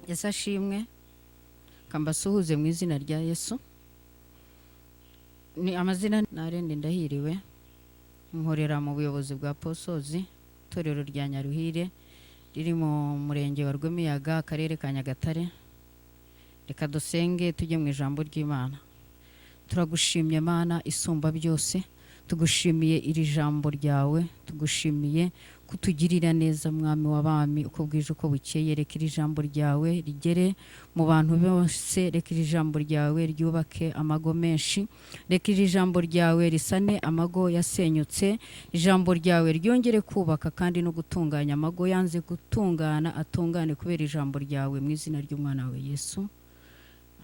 Yesu ashimwe, kambasuhuze mu izina rya Yesu. Ni amazina Narende Ndahiriwe, nkorera mu buyobozi bwa Posozi, itorero rya Nyaruhire riri mu murenge wa Rwemiyaga, akarere ka Nyagatare. Reka dusenge tujye mu ijambo ry'Imana. Turagushimye Mana isumba byose, tugushimiye iri jambo ryawe, tugushimiye kutugirira neza mwami w'abami, uko bwije uko bukeye. Reka iri jambo ryawe rigere mu bantu bose, reka iri jambo ryawe ryubake amago menshi, reka iri jambo ryawe risane amago yasenyutse, ijambo ryawe ryongere kubaka kandi no gutunganya amago yanze gutungana atungane kubera ijambo ryawe, mu izina ry'umwana wawe Yesu,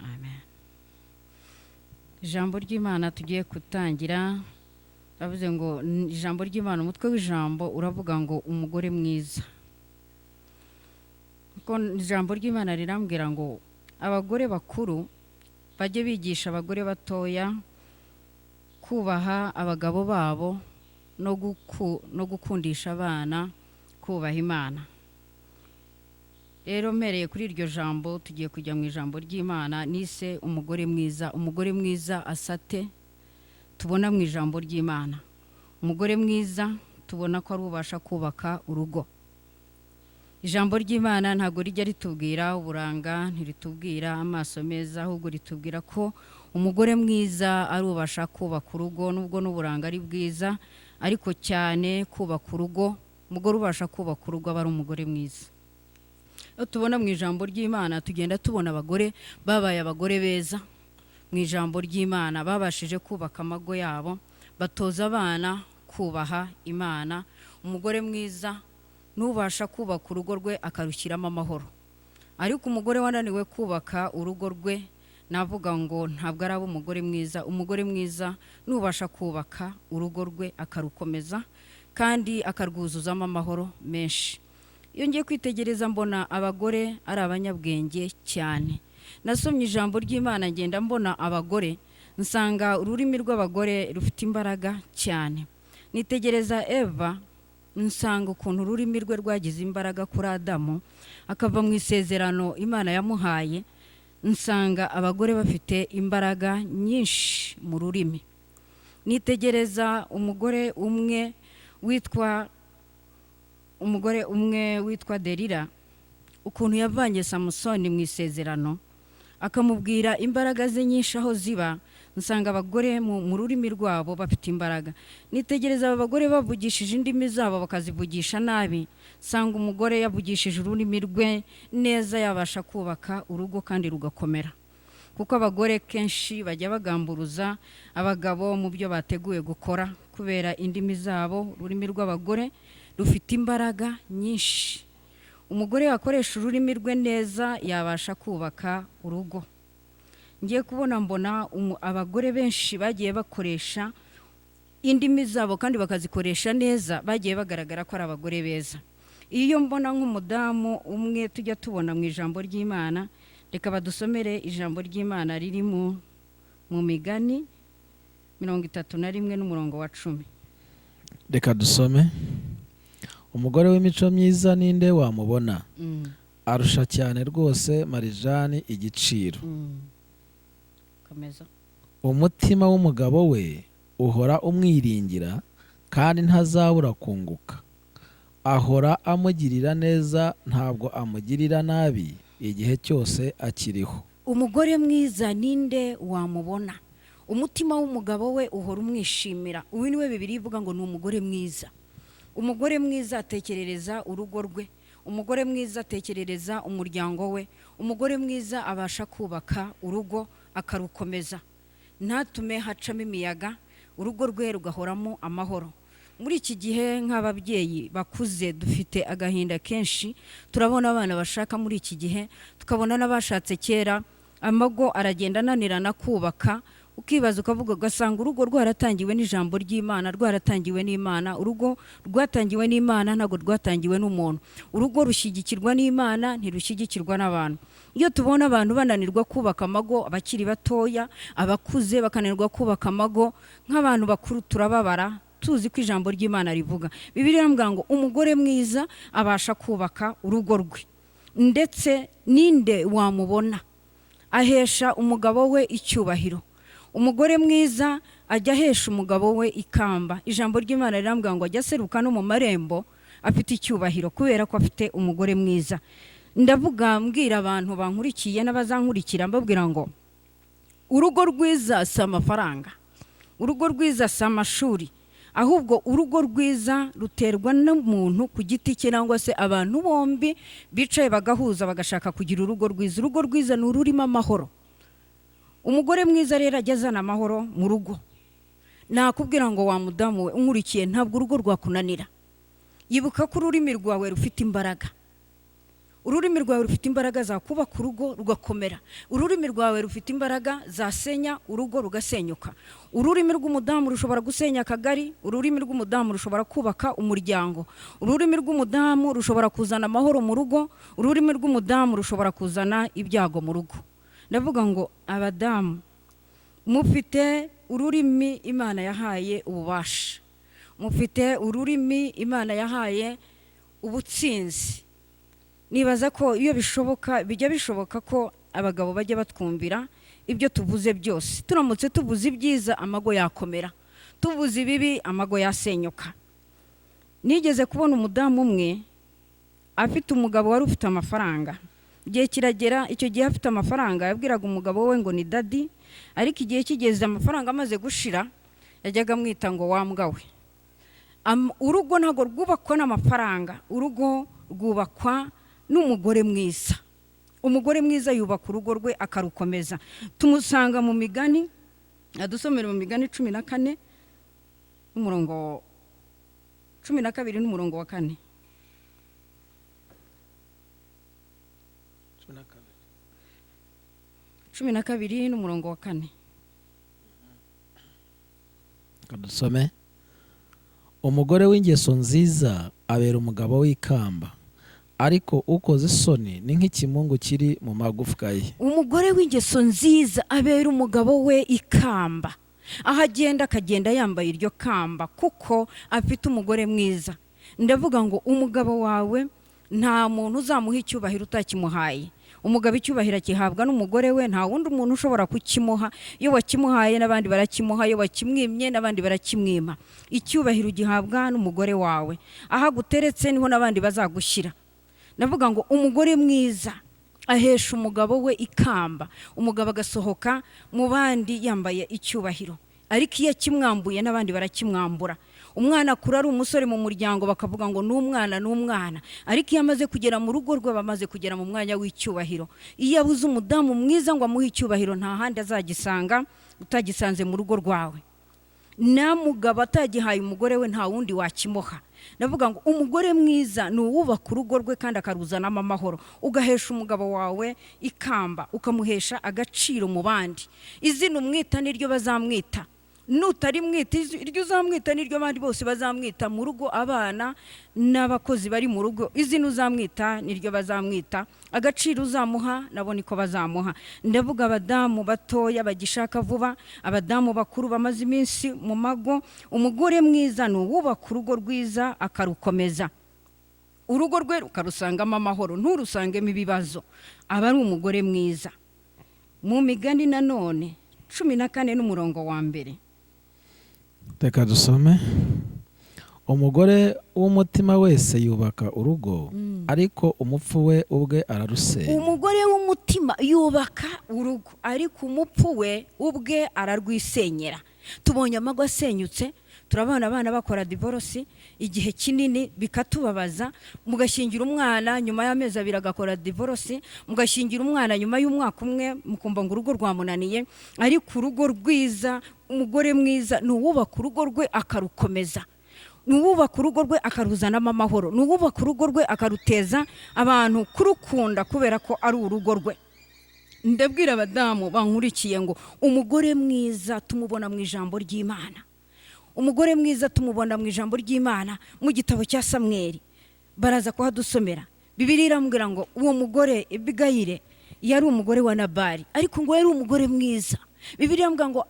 amen. Ijambo ry'Imana tugiye kutangira, bavuze ngo ijambo ry'Imana, umutwe w'ijambo uravuga ngo umugore mwiza. Kuko ijambo ry'Imana rirambwira ngo abagore bakuru bajye bigisha abagore batoya kubaha abagabo babo no gukundisha abana kubaha Imana. Rero mpereye kuri iryo jambo tugiye kujya mu ijambo ry'Imana nise umugore mwiza. Umugore mwiza asate tubona mu ijambo ry'Imana. Umugore mwiza tubona ko ari ubasha kubaka urugo. Ijambo ry'Imana ntago rijya ritubwira uburanga, ntiritubwira amaso meza, ahubwo ritubwira ko umugore mwiza ari ubasha kubaka urugo. Nubwo n'uburanga ari bwiza, ariko cyane kubaka urugo, umugore ubasha kubaka urugo aba ari umugore mwiza. Tubona mu ijambo ry'Imana tugenda tubona abagore babaye abagore beza mu ijambo ry'Imana, babashije kubaka amago yabo, batoza abana kubaha Imana. Umugore mwiza nubasha kubaka urugo rwe akarushyiramo amahoro. Ariko umugore wananiwe kubaka urugo rwe, navuga ngo ntabwo ari umugore mwiza. Umugore mwiza nubasha kubaka urugo rwe akarukomeza kandi akarwuzuzamo amahoro menshi. Iyo ngiye kwitegereza mbona abagore ari abanyabwenge cyane. Nasomye ijambo ry'Imana ngenda mbona abagore, nsanga ururimi rw'abagore rufite imbaraga cyane. Nitegereza Eva, nsanga ukuntu ururimi rwe rwagize imbaraga kuri Adamu, akava mu isezerano Imana yamuhaye. Nsanga abagore bafite imbaraga nyinshi mu rurimi. Nitegereza umugore umwe witwa Delila, ukuntu yavanye Samusoni mu isezerano akamubwira imbaraga ze nyinshi aho ziba. Nsanga abagore mu rurimi rwabo bafite imbaraga. Nitegereza abagore bavugishije indimi zabo bakazivugisha nabi, nsanga umugore yavugishije ururimi rwe neza yabasha kubaka urugo kandi rugakomera. Kuko abagore kenshi bajya bagamburuza abagabo mu byo bateguye gukora kubera indimi zabo. Ururimi rw'abagore rufite imbaraga nyinshi. Umugore wakoresha ururimi rwe neza yabasha kubaka urugo. Ngiye kubona mbona abagore benshi bagiye bakoresha indimi zabo kandi bakazikoresha neza, bagiye bagaragara ko ari abagore beza. Iyo mbona nk'umudamu umwe tujya tubona mu ijambo ry'Imana, reka badusomere ijambo ry'Imana riri mu Migani 31 n'umurongo wa 10. Reka dusome. Umugore w'imico myiza ninde wamubona? Arusha cyane rwose Marijani igiciro. Umutima w'umugabo we uhora umwiringira kandi ntazabura kunguka. Ahora amugirira neza, ntabwo amugirira nabi igihe cyose akiriho. Umugore mwiza ninde wamubona? Umutima w'umugabo we uhora umwishimira. Uyu niwe Bibiliya ivuga ngo ni umugore mwiza. Umugore mwiza atekerereza urugo rwe. Umugore mwiza atekerereza umuryango we. Umugore mwiza abasha kubaka urugo akarukomeza, ntatume hacamo imiyaga, urugo rwe rugahoramo amahoro. Muri iki gihe nk'ababyeyi bakuze dufite agahinda kenshi. Turabona abana bashaka muri iki gihe, tukabona n'abashatse kera. Amago aragenda ananirana kubaka, ukibaza ukavuga ugasanga urugo rwaratangiwe n'ijambo ry'Imana, rwaratangiwe n'Imana. Urugo rwatangiwe n'Imana, ntabwo rwatangiwe n'umuntu. Urugo rushyigikirwa n'Imana, ntirushyigikirwa n'abantu. Iyo tubona abantu bananirwa kubaka amago, abakiri batoya, abakuze bakananirwa kubaka amago, nk'abantu bakuru turababara, tuzi ko ijambo ry'Imana rivuga. Bibiliya ivuga ngo umugore mwiza abasha kubaka urugo rwe. ndetse ninde wamubona ahesha umugabo we icyubahiro. Umugore mwiza ajya ahesha umugabo we ikamba. Ijambo ry'Imana rirambwira ngo ajya aseruka no mu marembo afite icyubahiro kubera ko afite umugore mwiza. Ndavuga mbwira abantu bankurikiye n'abazankurikira mbabwira ngo urugo rwiza si amafaranga, urugo rwiza si amashuri, ahubwo urugo rwiza ruterwa n'umuntu ku giti cye cyangwa se abantu bombi bicaye bagahuza bagashaka kugira urugo rwiza. Urugo rwiza ni ururimo amahoro. Umugore mwiza rero ajya azana amahoro mu rugo. Nakubwira ngo wa mudamu we unkurikiye ntabwo urugo rwakunanira. Yibuka ko ururimi rwawe rufite imbaraga. Ururimi rwawe rufite imbaraga za kubaka urugo rugakomera. Ururimi rwawe rufite imbaraga zasenya urugo rugasenyuka. Ururimi rw'umudamu rushobora gusenya akagari, ururimi rw'umudamu rushobora kubaka umuryango. Ururimi rw'umudamu rushobora kuzana amahoro mu rugo, ururimi rw'umudamu rushobora kuzana ibyago mu rugo. Ndavuga ngo abadamu mufite ururimi Imana yahaye ububasha. Mufite ururimi Imana yahaye ubutsinzi. Nibaza ko iyo bishoboka bijya bishoboka ko abagabo bajya batwumvira ibyo tuvuze byose. Turamutse tuvuze ibyiza amago yakomera, tuvuze ibibi amago yasenyuka. Nigeze kubona umudamu umwe afite umugabo wari ufite amafaranga. Igihe kiragera icyo gihe afite amafaranga yabwiraga umugabo we ngo ni dadi, ariko igihe kigeze amafaranga amaze gushira yajyaga amwita ngo wambwa we. Urugo ntago rwubakwa n'amafaranga, urugo rwubakwa n'umugore mwiza. Umugore mwiza yubaka urugo rwe akarukomeza. Tumusanga mu Migani, adusomera mu Migani 14 n'umurongo 12 n'umurongo wa 4. 12 n'umurongo wa 4. Kadusome. Umugore w'ingeso nziza abera umugabo w'ikamba, ariko ukoze isoni ni nk'ikimungu kiri mu magufwa ye. Umugore w'ingeso nziza abera umugabo we ikamba. Aho agenda akagenda yambaye iryo kamba kuko afite umugore mwiza. Ndavuga ngo umugabo wawe nta muntu uzamuha icyubahiro utakimuhaye. Umugabo icyubahiro kihabwa n'umugore we, nta wundi umuntu ushobora kukimuha. Iyo wakimuhaye n'abandi barakimuha, iyo wakimwimye n'abandi barakimwima. Icyubahiro gihabwa n'umugore wawe. Aha guteretse niho n'abandi bazagushyira. Navuga ngo umugore mwiza ahesha umugabo we ikamba. Umugabo agasohoka mu bandi yambaye icyubahiro, ariko iyo kimwambuye n'abandi barakimwambura. Umwana akura ari umusore mu muryango bakavuga ngo n'umwana, ariko iyo amaze kugera mu rugo rwe bamaze kugera mu mwanya w'icyubahiro. Iyo abuze umudamu mwiza ngo amuhe icyubahiro nta handi azagisanga utagisanze mu rugo rwawe. Na mugabo atagihaye umugore we nta wundi wakimuha. Navuga ngo umugore mwiza ni uwubaka urugo rwe kandi akaruzanamo amahoro. Ugahesha umugabo wawe ikamba, ukamuhesha agaciro mu bandi. Izina umwita niryo bazamwita, nutari mwita iryo uzamwita niryo abandi bose bazamwita mu rugo. Abana n'abakozi bari mu rugo izina uzamwita niryo bazamwita, agaciro uzamuha nabo niko bazamuha. Ndavuga abadamu batoya bagishaka vuba, abadamu bakuru bamaze iminsi mu mago. Umugore mwiza ni uwubaka urugo rwiza akarukomeza, urugo rwe rukarusangamo amahoro nturusangemo ibibazo. Aba ari umugore mwiza. Mu Migani nanone 14 n'umurongo wa 1. Reka dusome. Umugore w'umutima wese yubaka urugo, ariko umupfu we ubwe ararusenya. Umugore w'umutima yubaka urugo, ariko umupfu we ubwe ararwisenyera. Tubonye amago asenyutse, turabana abana bakora divorce igihe kinini bikatubabaza. Mugashingira umwana nyuma y'amezi 2 agakora divorce, mugashingira umwana nyuma y'umwaka umwe mukumva ngo urugo rwamunaniye. Ariko urugo rwiza, umugore mwiza ni uwubaka urugo rwe akarukomeza, ni uwubaka urugo rwe akaruzanamo amahoro, ni uwubaka urugo rwe akaruteza abantu kurukunda kubera ko ari urugo rwe. Ndabwira abadamu bankurikiye ngo umugore mwiza tumubona mu ijambo ry'Imana. Umugore mwiza tumubona mu ijambo ry'Imana mu gitabo cya Samweli. Baraza kuhadusomera. Bibiliya irambwira ngo uwo mugore Abigayili yari umugore wa Nabali, ariko ngo yari umugore mwiza. Bibiliya irambwira ngo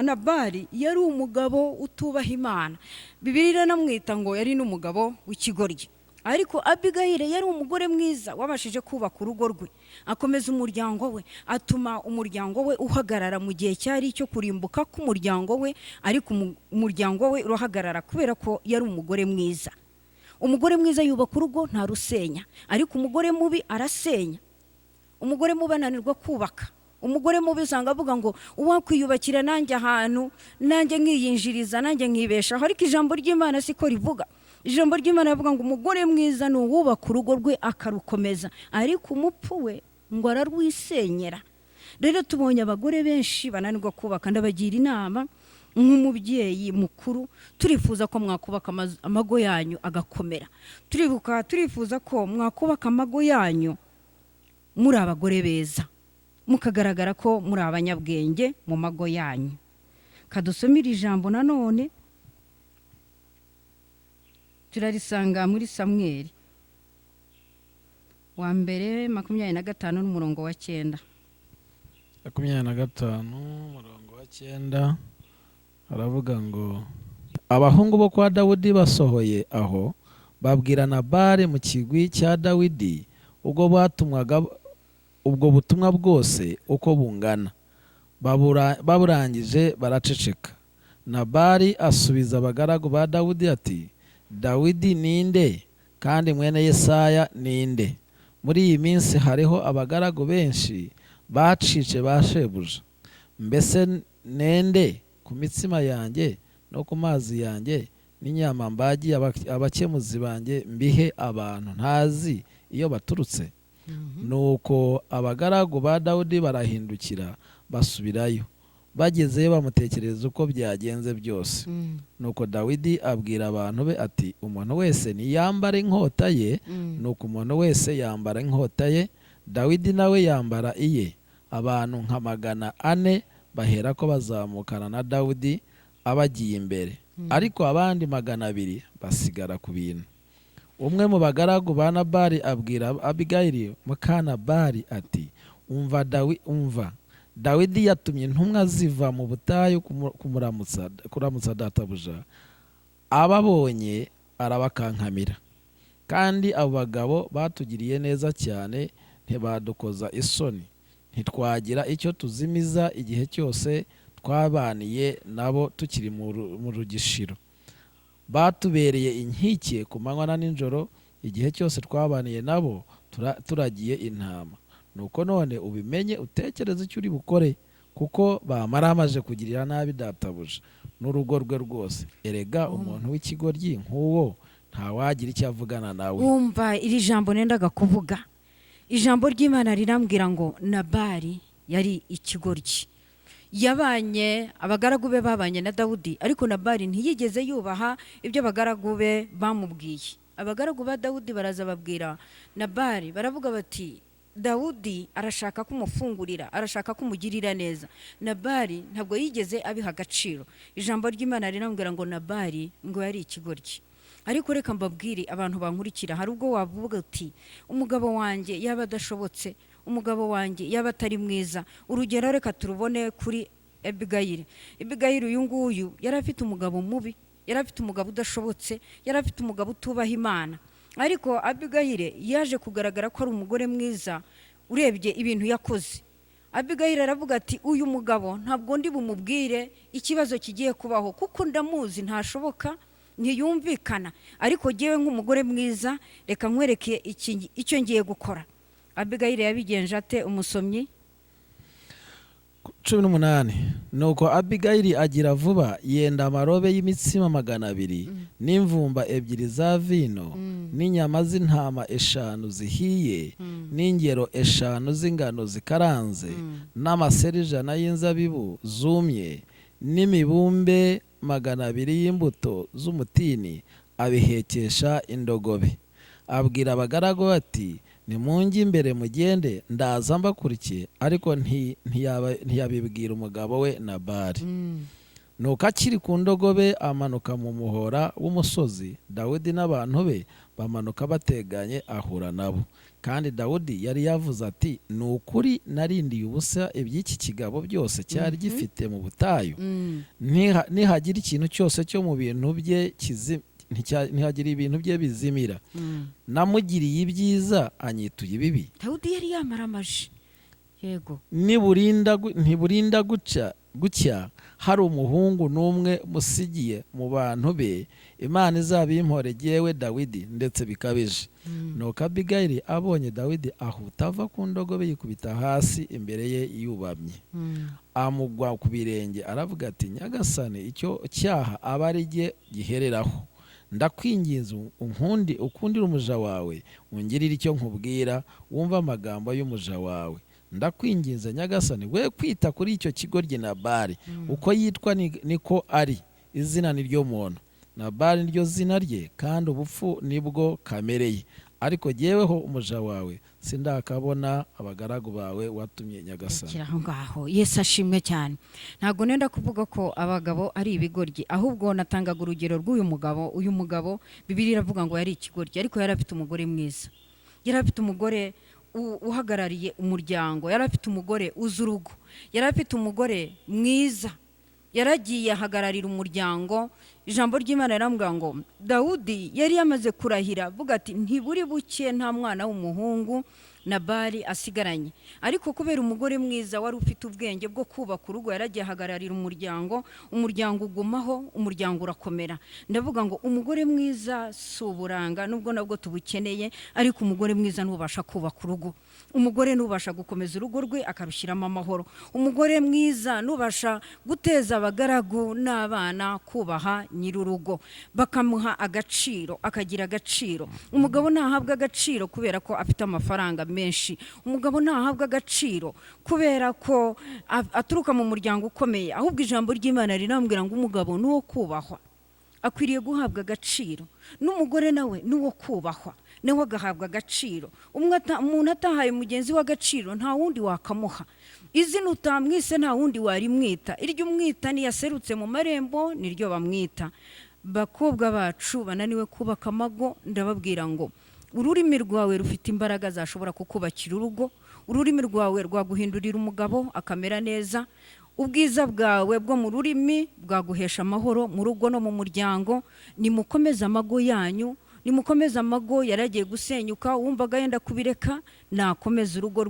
Nabali yari umugabo utubaha Imana. Bibiliya iranamwita ngo yari n'umugabo w'ikigoryi. ariko Abigayili yari umugore mwiza wabashije kubaka urugo rwe, akomeza umuryango we, atuma umuryango we uhagarara mu gihe cyari icyo kurimbuka k'umuryango we, ariko umuryango we urahagarara kubera ko yari umugore mwiza. Umugore mwiza yubaka urugo nta rusenya, ariko umugore mubi arasenya. Umugore mubi ananirwa kubaka. Umugore mubi usanga avuga ngo uwakwiyubakira nanjye ahantu, nanjye nkiyinjiriza, nanjye nkibeshaho, ariko ijambo ry'Imana siko rivuga. Ijambo ry'Imana rivuga ngo umugore mwiza ni uwubaka urugo rwe akarukomeza, ariko umupfu we ngo ararwisenyera. Rero tubonye abagore benshi bananirwa kubaka, ndabagira inama nk'umubyeyi mukuru, turifuza ko mwakubaka amago yanyu agakomera. Turifuza ko mwakubaka amago yanyu muri abagore beza, mukagaragara ko muri abanyabwenge mu mago yanyu. Kadusomira ijambo nanone, turarisanga muri Samweli wa mbere 25 n'umurongo wa 9. 25 umurongo wa 9 haravuga ngo abahungu bo kwa Dawidi basohoye aho babwira Nabali mu kigwi cya Dawidi ubwo batumwaga ubwo butumwa bwose uko bungana. Baburangije baraceceka. Nabali asubiza abagaragu ba Dawidi ati, Dawidi ninde kandi mwene Yesaya ninde? Muri iyi minsi hariho abagaragu benshi bacice ba shebuja. Mbese nende ku mitsima yanjye no ku mazi yanjye n'inyama mbagiye abakemuzi banjye mbihe abantu ntazi iyo baturutse? Nuko abagaragu ba Dawidi barahindukira basubirayo. Bagezeyo bamutekereza uko byagenze byose. Nuko Dawidi abwira abantu be ati, umuntu wese niyambara inkota ye. Nuko umuntu wese yambara inkota ye. Dawidi nawe yambara iye. Abantu nka 400 bahera ko bazamukana na Dawidi abagiye imbere, ariko abandi 200 basigara ku bintu. Umwe mu bagaragu ba Nabali abwira Abigayili muka Nabali ati, umva Dawidi yatumye intumwa ziva mu butayu kuramutsa databuja. Ababonye arabakankamira, kandi abo bagabo batugiriye neza cyane, ntibadukoza isoni. Ntitwagira icyo tuzimiza igihe cyose twabaniye nabo tukiri mu rugishiro. Batubereye inkike ku manywa na nijoro, igihe cyose twabaniye nabo turagiye intama. Nuko none ubimenye utekereze icyo uri bukore, kuko bamaramaje kugirira nabi databuja n'urugo rwe rwose. Erega umuntu w'ikigoryi nk'uwo ntawagira icyo avugana nawe. Wumva iri jambo nendaga kuvuga. Ijambo ry'Imana rirambwira ngo Nabali yari ikigoryi. Abagaragu be babanye na Dawudi, ariko Nabali ntiyigeze yubaha ibyo abagaragu be bamubwiye. Abagaragu ba Dawudi baraza babwira Nabali, baravuga bati, Dawudi arashaka kumufungurira, arashaka kumugirira neza. Nabali ntabwo yigeze abiha agaciro. Ijambo ry'Imana rirambwira ngo Nabali ngo yari ikigoryi. Ariko reka mbabwire abantu bankurikira, hari ubwo wavuga uti, umugabo wanjye yaba adashobotse, umugabo wanjye yaba atari mwiza. Urugero reka turubone kuri Abigayili. Abigayili uyu nguyu yari afite umugabo mubi, yari afite umugabo udashobotse, yari afite umugabo utubaha Imana. Ariko Abigayili yaje kugaragara ko ari umugore mwiza urebye ibintu yakoze. Abigayili aravuga ati, uyu mugabo ntabwo ndi bumubwire ikibazo kigiye kubaho, kuko ndamuzi ntashoboka, ntiyumvikana. Ariko jyewe nk'umugore mwiza, reka nkwereke icyo ngiye gukora. Abigayili yabigenje ate umusomyi? 18. Nuko Abigayili agira vuba, yenda amarobe y'imitsima 200 n'imvumba 2 za vino n'inyama z'intama 5 zihiye n'ingero 5 z'ingano zikaranze n'amaseri 100 y'inzabibu zumye n'imibumbe 200 y'imbuto z'umutini, abihekesha indogobe. Abwira abagaragu ati, nimungi imbere mugende, ndaza mbakurikiye. Ariko ntiyabibwira umugabo we Nabali. Nuko akiri ku ndogobe amanuka mu muhora w'umusozi. Dawidi n'abantu be bamanuka bateganye ahura nabo. Kandi Dawidi yari yavuze ati, ni ukuri narindiye ubusa iby'iki kigabo byose cyari gifite mu butayu. Nihagira ikintu cyose cyo mu bintu bye ntihagire ibintu bye bizimira. Namugiriye ibyiza anyituye ibibi. Dawudi yari yamaramaje. Yego. Ntiburinda gucya hari umuhungu n'umwe musigiye mu bantu be, Imana izabimpore jyewe Dawidi ndetse bikabije. Nuko Abigayili abonye Dawidi ahuta ava ku ndogobe yikubita hasi imbere ye yubamye, amugwa ku birenge aravuga ati, Nyagasani, icyo cyaha aba ari jye gihereraho. Ndakwinginze ukundire umuja wawe, ungirire icyo nkubwira, wumva amagambo y'umuja wawe. Ndakwinginze Nyagasani, we kwita kuri icyo kigoryi Nabali, uko yitwa niko ari, izina ni ryo muntu. Nabali niryo zina rye, kandi ubupfu nibwo kamere ye. Ariko jyeweho umuja wawe sindakabona abagaragu bawe watumye Nyagasani. Aho ngaho Yesu ashimwe cyane. Ntabwo nenda kuvuga ko abagabo ari ibigoryi, ahubwo natangaga urugero rw'uyu mugabo. Uyu mugabo Bibiliya iravuga ngo yari ikigoryi, ariko yari afite umugore mwiza. Yari afite umugore uhagarariye umuryango, yari afite umugore uzi urugo, yari afite umugore mwiza, yaragiye ahagararira umuryango. Ijambo ry'Imana riramubwira ngo Dawudi yari yamaze kurahira avuga ati, ntiburi buke nta mwana w'umuhungu Nabali asigaranye. Ariko kubera umugore mwiza wari ufite ubwenge bwo kubaka urugo, yaragiye ahagararira umuryango, umuryango ugumaho, umuryango urakomera. Ndavuga ngo umugore mwiza si uburanga, nubwo nabwo tubukeneye, ariko umugore mwiza nubasha kubaka urugo, umugore nubasha gukomeza urugo rwe akarushyiramo amahoro, umugore mwiza nubasha guteza abagaragu n'abana kubaha nyir'urugo, bakamuha agaciro, akagira agaciro. Umugabo ntahabwa agaciro kubera ko afite amafaranga menshi. Umugabo ntahabwa agaciro kubera ko aturuka mu muryango ukomeye, ahubwo ijambo ry'Imana rirambwira ngo umugabo ni uwo kubahwa, akwiriye guhabwa agaciro. N'umugore nawe ni uwo kubahwa, nawe agahabwa agaciro. Umuntu atahaye mugenzi we agaciro nta wundi wakamuha. Izina utamwise nta wundi warimwita, iryo umwita niyaserutse mu marembo niryo bamwita. Bakobwa bacu bananiwe kubaka amago, ndababwira ngo ururimi rwawe rufite imbaraga zashobora kukubakira urugo. Ururimi rwawe rwaguhindurira umugabo akamera neza. Ubwiza bwawe bwo mu rurimi bwaguhesha amahoro mu rugo no mu muryango. Nimukomeze amago yanyu, nimukomeze amago yaragiye gusenyuka. Uwumvaga yenda kubireka nakomeze urugo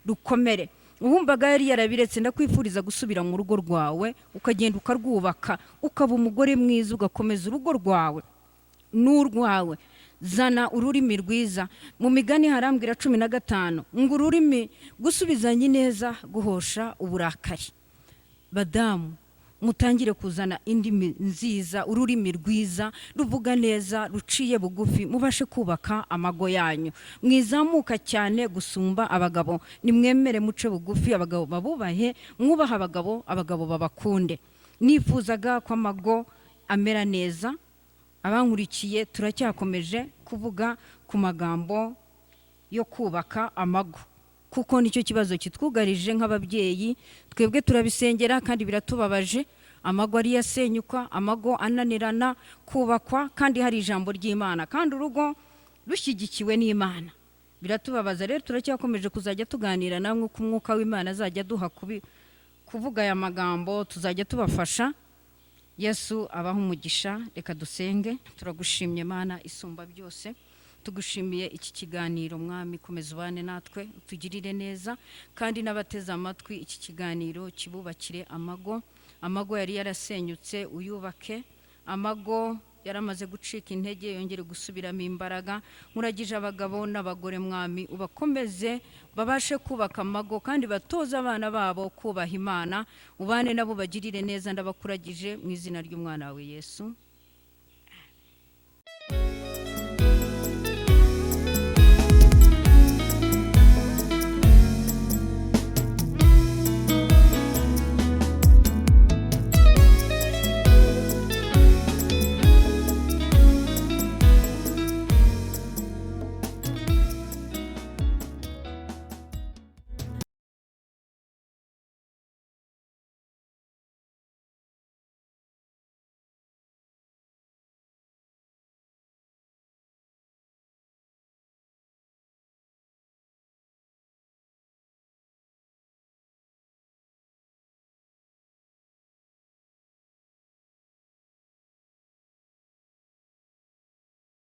rukomere. Uwumvaga yari yarabiretse ndakwifuriza gusubira mu rugo rwawe, ukagenda ukarwubaka, ukaba umugore mwiza, ugakomeza urugo rwawe n'urwawe. Zana ururimi rwiza. Mu Migani harambwira 15 ngo ururimi gusubizanye neza guhosha uburakari. Badamu mutangire kuzana indimi nziza, ururimi rwiza ruvuga neza, ruciye bugufi, mubashe kubaka amago yanyu. Mwizamuka cyane gusumba abagabo, nimwemere muce bugufi, abagabo babubahe, mwubaha abagabo, abagabo babakunde. Nifuzaga ko amago amera neza. Abankurikiye turacyakomeje kuvuga ku magambo yo kubaka amago, kuko nicyo kibazo kitwugarije nk'ababyeyi. Twebwe turabisengera kandi biratubabaje. Amago ari yasenyuka, amago ananirana kubakwa, kandi hari ijambo ry'Imana, kandi urugo rushyigikiwe n'Imana. Biratubabaza rero, turacyakomeje kuzajya tuganira namwe ku mwuka w'Imana azajya duha kuvuga aya magambo, tuzajya tubafasha. Yesu abaho umugisha. Reka dusenge. Turagushimye Mana isumba byose, tugushimiye iki kiganiro Mwami, komeza ubane natwe, utugirire neza, kandi n'abateze amatwi iki kiganiro kibubakire amago. Amago yari yarasenyutse uyubake, amago yaramaze gucika intege yongere gusubiramo imbaraga. Muragije abagabo n'abagore Mwami, ubakomeze babashe kubaka amago, kandi batoza abana babo kubaha Imana. Ubane nabo bagirire neza, ndabakuragije mu izina ry'umwana wawe Yesu.